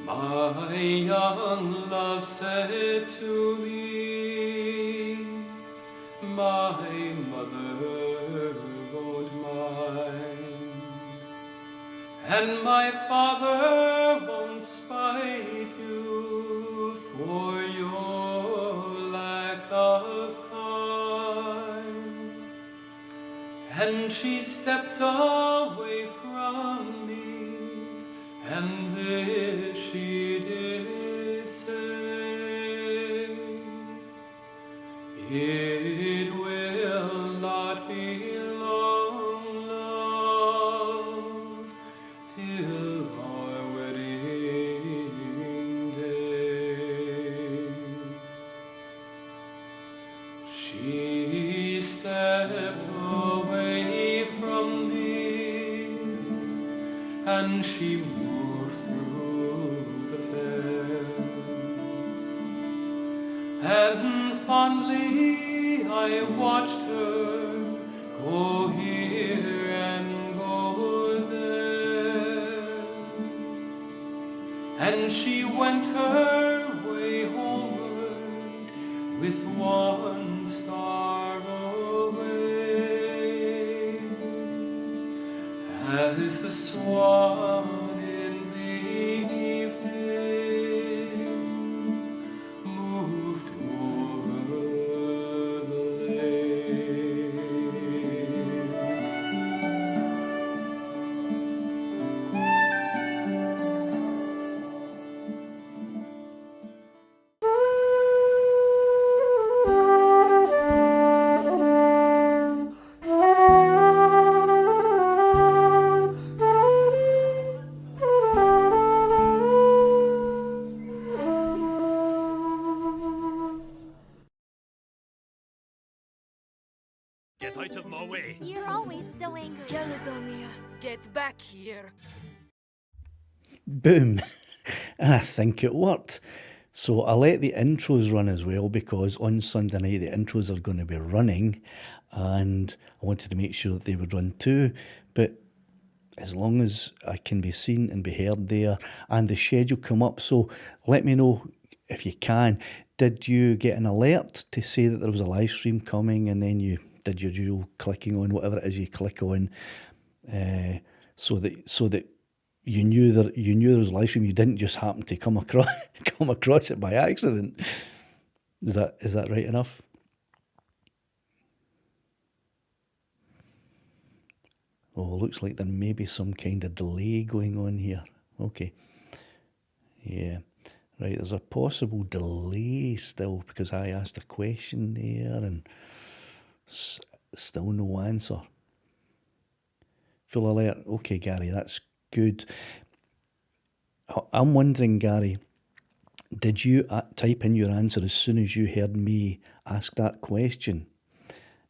My young love said to me, my mother won't mind, and my father won't spite you for your lack of kind. And she stepped away from me, and this she did say, it will not be long, love, till our wedding day. She stepped away from me, and she moved through the fair, and fondly I watched her go here and go there, and she went her way homeward with one star away, as the swan in the evening moved over the lake. Get out of my way. You're always so angry. Caledonia, get back here. Boom. And I think it worked. So I let the intros run as well, because on Sunday night the intros are going to be running, and I wanted to make sure that they would run too. But as long as I can be seen and be heard there, and the schedule come up, so let me know if you can. Did you get an alert to say that there was a live stream coming, and then you did your usual clicking on whatever it is you click on, so that you knew there was a live stream? You didn't just happen to come across it by accident. Is that right enough? Oh, looks like there may be some kind of delay going on here. Okay. Yeah. Right, there's a possible delay still, because I asked a question there and still no answer. Full alert. Okay, Gary, that's good. I'm wondering, Gary, did you type in your answer as soon as you heard me ask that question?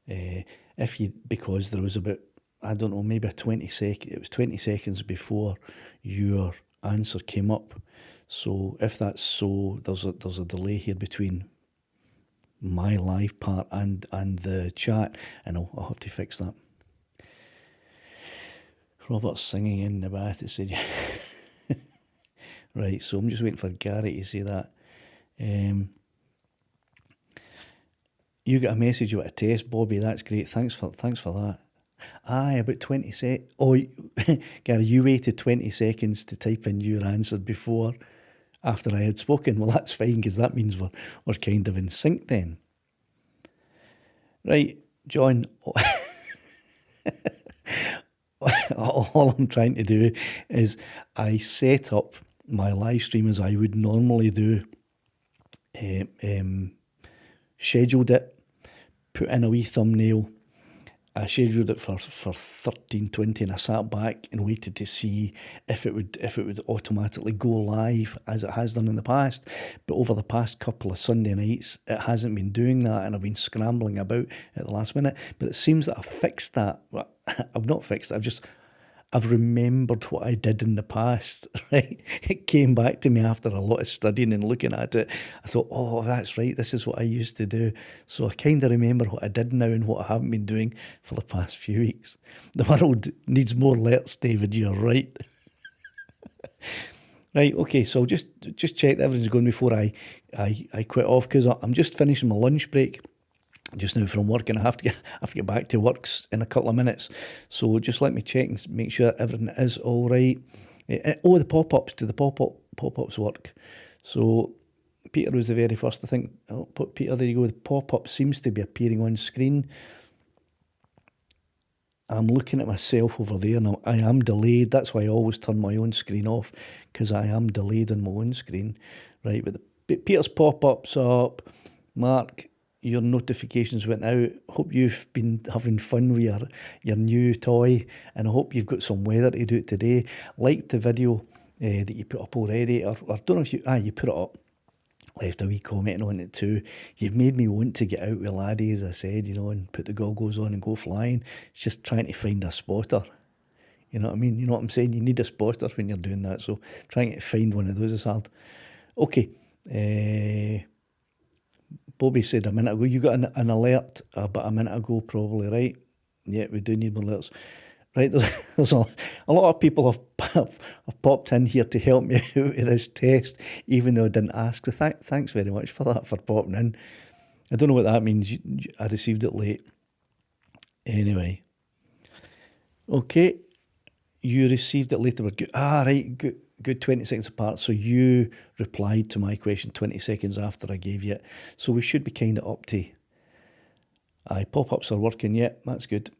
Because there was about, I don't know, maybe it was 20 seconds before your answer came up. So if that's so, there's a delay here between my live part and the chat, and I'll have to fix that. Robert's singing in the bath, it said. Right, so I'm just waiting for Gary to say that. You got a message about a test, Bobby. That's great. Thanks for that. Aye, about 20 seconds. Oh, Gary, you waited 20 seconds to type in your answer after I had spoken. Well, that's fine, because that means we're kind of in sync then. Right, John. All I'm trying to do is I set up my live stream as I would normally do. Scheduled it, put in a wee thumbnail. I scheduled it for 13:20, and I sat back and waited to see if it would automatically go live as it has done in the past. But over the past couple of Sunday nights, it hasn't been doing that, and I've been scrambling about at the last minute. But it seems that I've fixed that. Well, I've not fixed it. I've remembered what I did in the past, right? It came back to me after a lot of studying and looking at it. I thought, oh, that's right, this is what I used to do. So I kind of remember what I did now and what I haven't been doing for the past few weeks. The world needs more alerts, David, you're right. Right, okay, so I'll just check that everything's going before I quit off, because I'm just finishing my lunch break just now from work, and I have to get back to works in a couple of minutes. So just let me check and make sure everything is all right. Oh, the pop-ups, do the pop-ups work? So Peter was the very first, I think. Oh, Peter, there you go. The pop-up seems to be appearing on screen. I'm looking at myself over there, and I am delayed. That's why I always turn my own screen off, because I am delayed on my own screen. Right, but Peter's pop-up's up. Mark, your notifications went out. Hope you've been having fun with your new toy, and I hope you've got some weather to do it today. Like the video that you put up already, or I don't know if you put it up. Left a wee comment on it too. You've made me want to get out with laddie, as I said, and put the goggles on and go flying. It's just trying to find a spotter. You know what I mean? You know what I'm saying? You need a spotter when you're doing that. So trying to find one of those is hard. Okay. Bobby said a minute ago, you got an alert about a minute ago probably, right? Yeah, we do need more alerts. Right, there's a lot of people have popped in here to help me out with this test, even though I didn't ask. So thanks very much for that, for popping in. I don't know what that means. I received it late. Anyway. Okay. You received it later. Good. Right. Good 20 seconds apart. So you replied to my question 20 seconds after I gave you it. So we should be kind of up to. Pop-ups are working. Yeah, that's good.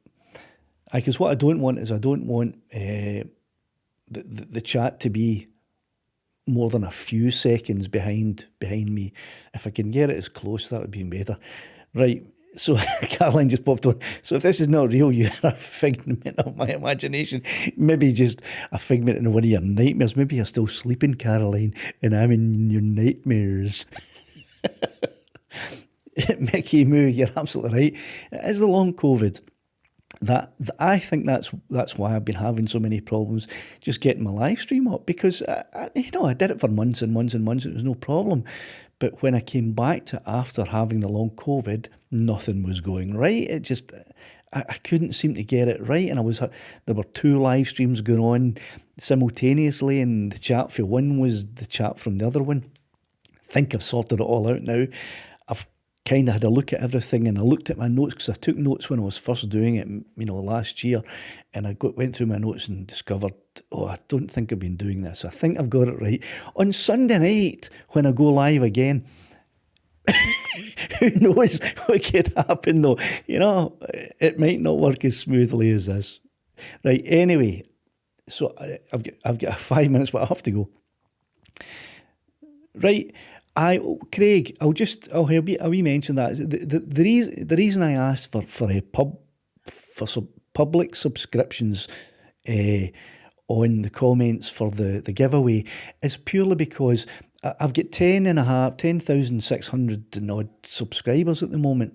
Because what I don't want is the chat to be more than a few seconds behind me. If I can get it as close, that would be better. Right, so Caroline just popped on. So if this is not real, you're a figment of my imagination. Maybe just a figment in one of your nightmares. Maybe you're still sleeping, Caroline, and I'm in your nightmares. Mickey Moo, you're absolutely right. It is the long COVID. I think that's why I've been having so many problems just getting my live stream up, because I did it for months and months and months. It was no problem, but when I came back to after having the long COVID, nothing was going right. It just I couldn't seem to get it right, and there were two live streams going on simultaneously, and the chat for one was the chat from the other one. I think I've sorted it all out now. I've kind of had a look at everything, and I looked at my notes, because I took notes when I was first doing it, last year, and I went through my notes and discovered, I don't think I've been doing this. I think I've got it right. On Sunday night, when I go live again, who knows what could happen though? It might not work as smoothly as this. Right, anyway, so I've got 5 minutes, but I have to go. Right, Craig, I'll mention that the reason I asked for some public subscriptions on the comments for the giveaway is purely because I've got 10,600 and odd subscribers at the moment.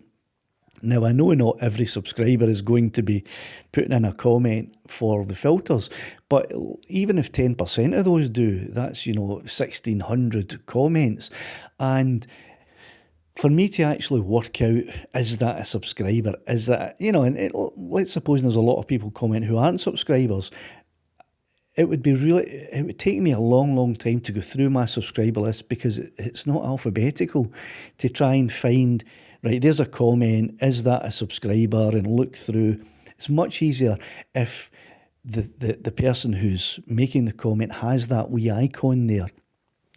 Now, I know not every subscriber is going to be putting in a comment for the filters, but even if 10% of those do, that's, 1,600 comments. And for me to actually work out, is that a subscriber? Is that, let's suppose there's a lot of people comment who aren't subscribers. It would take me a long, long time to go through my subscriber list, because it's not alphabetical, to try and find, right, there's a comment, is that a subscriber, and look through. It's much easier if the person who's making the comment has that wee icon there,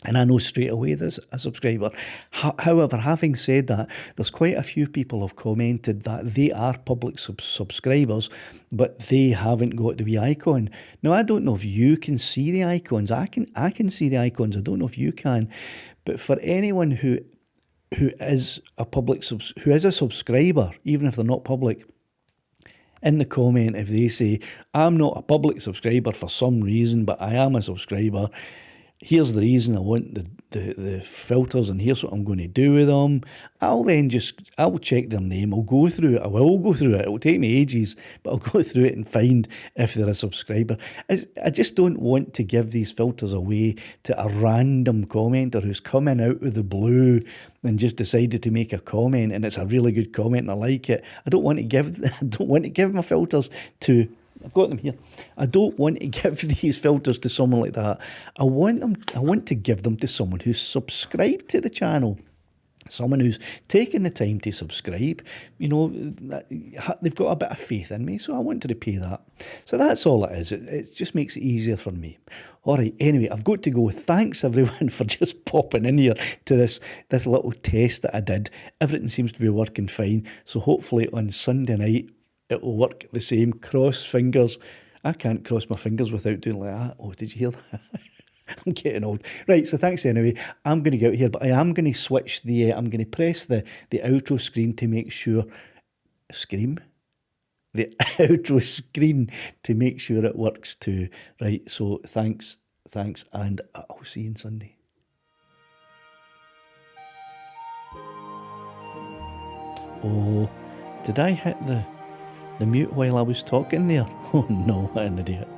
and I know straight away there's a subscriber. However, having said that, there's quite a few people have commented that they are public subscribers, but they haven't got the wee icon. Now, I don't know if you can see the icons. I can see the icons. I don't know if you can. But for anyone who is a subscriber, even if they're not public, in the comment, if they say, I'm not a public subscriber for some reason, but I am a subscriber, here's the reason I want the filters, and here's what I'm going to do with them. I'll check their name. I'll go through it. I will go through it. It will take me ages, but I'll go through it and find if they're a subscriber. I just don't want to give these filters away to a random commenter who's coming out of the blue and just decided to make a comment, and it's a really good comment and I like it. I don't want to give my filters to I've got them here. I don't want to give these filters to someone like that. I want to give them to someone who's subscribed to the channel. Someone who's taken the time to subscribe, they've got a bit of faith in me, so I want to repay that. So that's all it is. It just makes it easier for me. All right, anyway, I've got to go. Thanks everyone for just popping in here to this little test that I did. Everything seems to be working fine, so hopefully on Sunday night it will work the same. Cross fingers. I can't cross my fingers without doing like that. Oh, did you hear that? I'm getting old. Right, so thanks anyway. I'm going to get out here, but I am going to switch I'm going to press the outro screen to make sure, the outro screen to make sure it works too. Right, so thanks, and I'll see you on Sunday. Oh, did I hit the mute while I was talking there? Oh no, what an idiot.